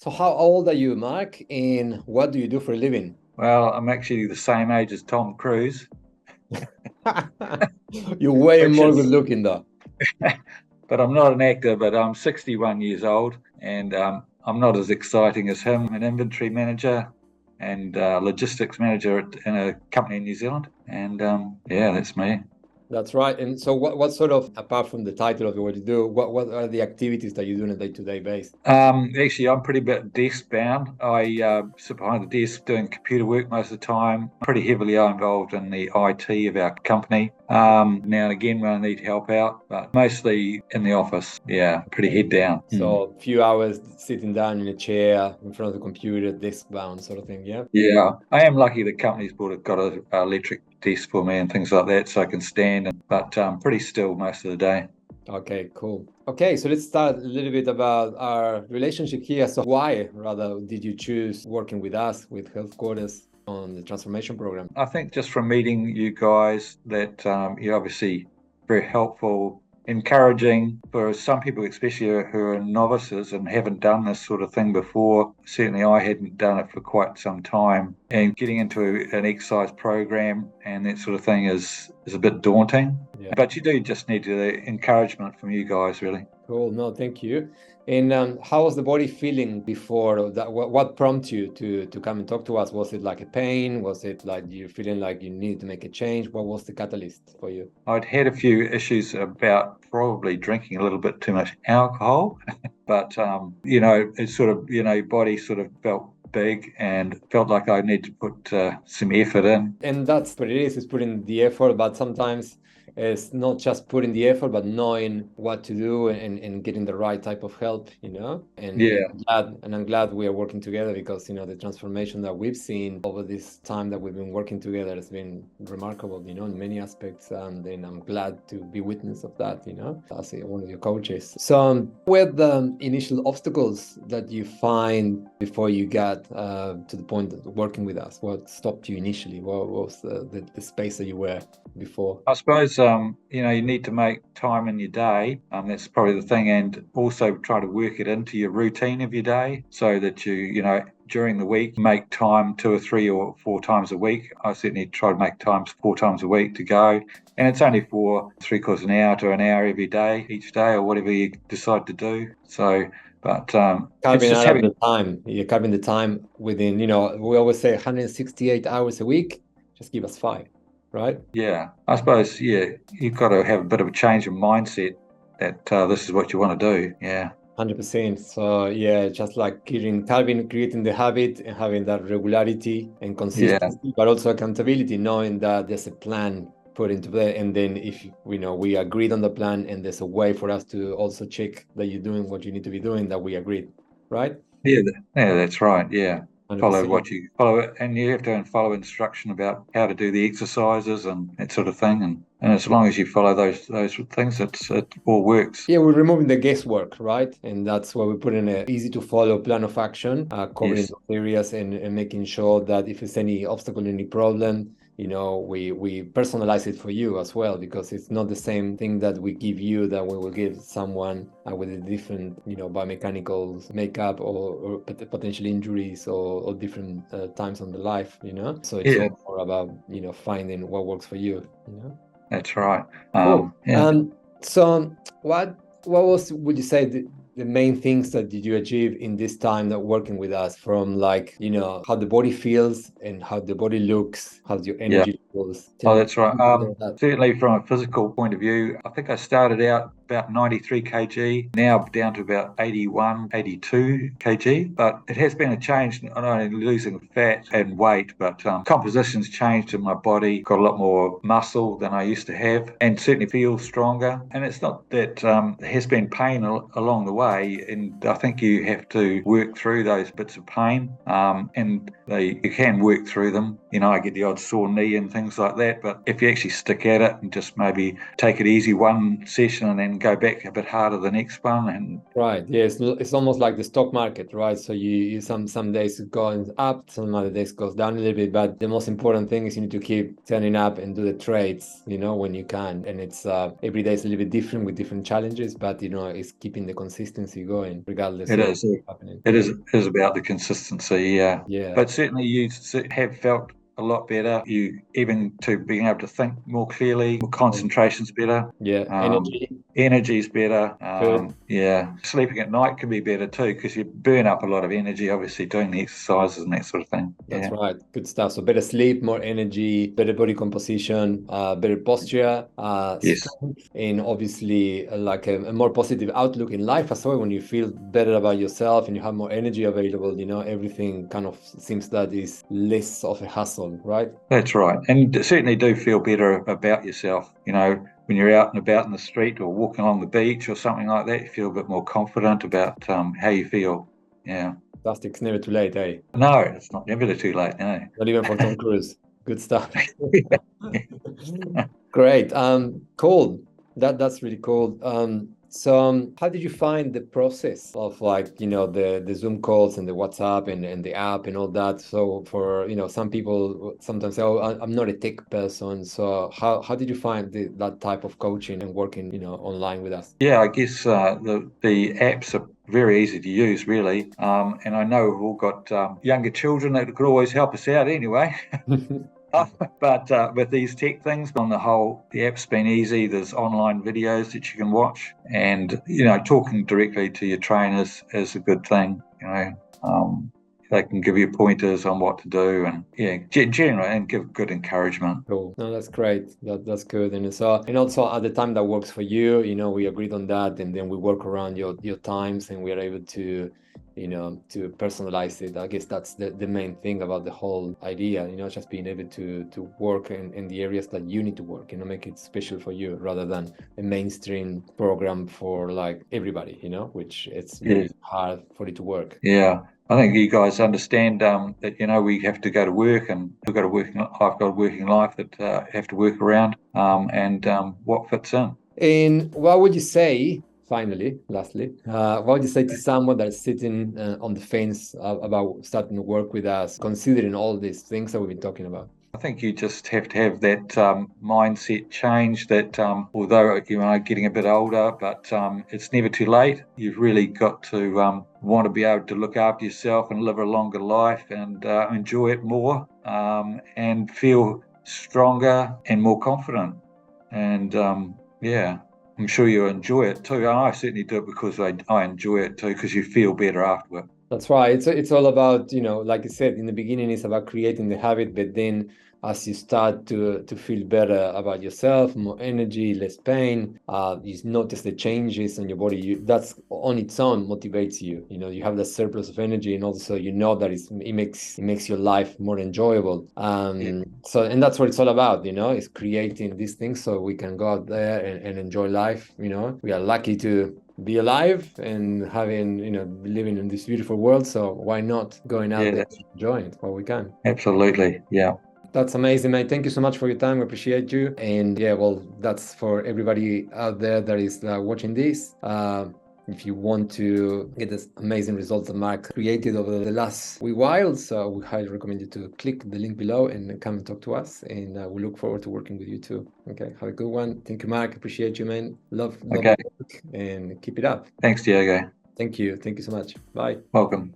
So how old are you, Mark? And what do you do for a living? Well, I'm actually the same age as Tom Cruise, You're way which more good is, looking though. but I'm not an actor, but I'm 61 years old and I'm not as exciting as him. I'm an inventory manager and logistics manager in a company in New Zealand. And yeah, that's me. That's right. And so what sort of, apart from the title of what you do, what are the activities that you do on a day-to-day basis? Actually, I'm pretty bit desk bound. I sit behind the desk doing computer work most of the time. Pretty heavily involved in the IT of our company. Now and again when I need help out, but mostly in the office. Yeah, pretty head down. So a few hours sitting down in a chair in front of the computer, desk bound sort of thing, yeah? Yeah, I am lucky the company's got a electric desk for me and things like that, so I can stand. But pretty still most of the day. Okay, cool. Okay, so let's start a little bit about our relationship here. So why, rather, did you choose working with us, with Headquarters on the transformation program? I think just from meeting you guys that you're obviously very helpful, encouraging for some people, especially who are novices and haven't done this sort of thing before. Certainly, I hadn't done it for quite some time, and getting into an exercise program and that sort of thing is a bit daunting. Yeah. But you do just need the encouragement from you guys, really. Cool. No, thank you. And how was the body feeling before that? What prompted you to come and talk to us? Was it like a pain? Was it like you feeling like you needed to make a change? What was the catalyst for you? I'd had a few issues about probably drinking a little bit too much alcohol, but it sort of, body sort of felt big and felt like I need to put some effort in. And that's what it is putting the effort, but sometimes it's not just putting the effort, but knowing what to do and getting the right type of help, you know? Yeah, And I'm glad we are working together because, you know, the transformation that we've seen over this time that we've been working together has been remarkable, you know, in many aspects. And I'm glad to be witness of that, you know, as one of your coaches. So, where the initial obstacles that you find before you got to the point of working with us? What stopped you initially? What was the space that you were before? I suppose you need to make time in your day. That's probably the thing, and also try to work it into your routine of your day so that during the week make time 2 or 3 or 4 times a week. I certainly try to make times 4 times a week to go, and it's only for three-quarters an hour to an hour every day, each day, or whatever you decide to do. So, but it's Carving just out of having. the time. You're carving the time within, you know, we always say 168 hours a week. Just give us five, right? Yeah, I suppose, yeah, you've got to have a bit of a change of mindset that this is what you want to do. Yeah. 100%. So yeah, just like creating the habit and having that regularity and Yeah. consistency, but also accountability, knowing that there's a plan put into play. And then if we know we agreed on the plan and there's a way for us to also check that you're doing what you need to be doing, that we agreed, right? Yeah, yeah, that's right. Yeah. Follow 100%. what you follow it, and you have to follow instruction about how to do the exercises and that sort of thing. And as long as you follow those things, it all works. Yeah, we're removing the guesswork, right? And that's why we put in a easy to follow plan of action, covering Yes. those areas and making sure that if there's any obstacle, any problem, you know, we personalize it for you as well, because it's not the same thing that we give you that we will give someone with a different, you know, biomechanical makeup or potential injuries or different times on the life, you know? So it's Yeah, all more about, you know, finding what works for you, you know? that's right. Cool. Yeah. So what would you say the main things that did you achieve in this time that working with us, from like, you know, how the body feels and how the body looks, how's your Yeah. energy levels? Oh, Tell that's right. me about that. Certainly from a physical point of view, I think I started out about 93 kg, now down to about 81, 82 kg. But it has been a change, not only losing fat and weight, but composition's changed in my body. Got a lot more muscle than I used to have, and certainly feel stronger. And it's not that there has been pain along the way, and I think you have to work through those bits of pain, and you can work through them. You know, I get the odd sore knee and things like that, but if you actually stick at it and just maybe take it easy one session and then and go back a bit harder the next one. And right, yeah, it's almost like the stock market, right? So you some days it goes up, some other days goes down a little bit, but the most important thing is you need to keep turning up and do the trades, when you can. And it's every day is a little bit different with different challenges, but it's keeping the consistency going regardless it of is, what's happening. it is about the consistency, yeah. Yeah. But certainly you have felt a lot better. You even to being able to think more clearly, concentration's better. Yeah, Energy's better. good. Yeah, sleeping at night can be better too because you burn up a lot of energy, obviously doing the exercises and that sort of thing. That's Yeah. right. Good stuff. So better sleep, more energy, better body composition, better posture, Yes. strength, and obviously like a more positive outlook in life as well. When you feel better about yourself and you have more energy available, everything kind of seems that is less of a hassle, right? That's right. And you certainly do feel better about yourself. When you're out and about in the street or walking along the beach or something like that, you feel a bit more confident about how you feel. Yeah. Fantastic. It's never too late, eh? No, it's not never too late. No. Not even for Tom Cruise. Good stuff. Great. Cool. That's really cool. So how did you find the process of the Zoom calls and the WhatsApp and the app and all that? So for some people sometimes say, "Oh, I'm not a tech person." So how did you find that type of coaching and working online with us? Yeah, I guess the apps are very easy to use, really. And I know we've all got younger children that could always help us out anyway. But with these tech things, on the whole, the app's been easy. There's online videos that you can watch, and talking directly to your trainers is a good thing. They can give you pointers on what to do, and generally, and give good encouragement. Cool. No, that's great. That's good. And also at the time that works for you, we agreed on that, and then we work around your times, and we are able to to personalize it. I guess that's the main thing about the whole idea, just being able to work in the areas that you need to work, make it special for you rather than a mainstream program for like everybody, which it's very hard for it to work. Yeah. I think you guys understand that we have to go to work, and I've got a working life that have to work around, and what fits in. And what would you say, finally, lastly, what would you say to someone that's sitting on the fence about starting to work with us, considering all these things that we've been talking about? I think you just have to have that mindset change that although you are getting a bit older, but it's never too late. You've really got to want to be able to look after yourself and live a longer life and enjoy it more and feel stronger and more confident. And I'm sure you'll enjoy it too. I certainly do it because I enjoy it too, because you feel better afterward. That's right. It's all about, like I said, in the beginning, it's about creating the habit, but then as you start to feel better about yourself, more energy, less pain, you notice the changes in your body. That's on its own motivates you. You have that surplus of energy, and also that it makes your life more enjoyable. So, and that's what it's all about. Is creating these things so we can go out there and enjoy life. We are lucky to be alive and having living in this beautiful world, so why not going out there and enjoying it while we can. Absolutely. Yeah, that's amazing, mate. Thank you so much for your time. We appreciate you. And that's for everybody out there that is watching this. If you want to get this amazing results that Mark created over the last wee while, so we highly recommend you to click the link below and come and talk to us. And we look forward to working with you too. Okay, have a good one. Thank you, Mark. Appreciate you, man. Love your work, and keep it up. Thanks, Diego. Thank you. Thank you so much. Bye. Welcome.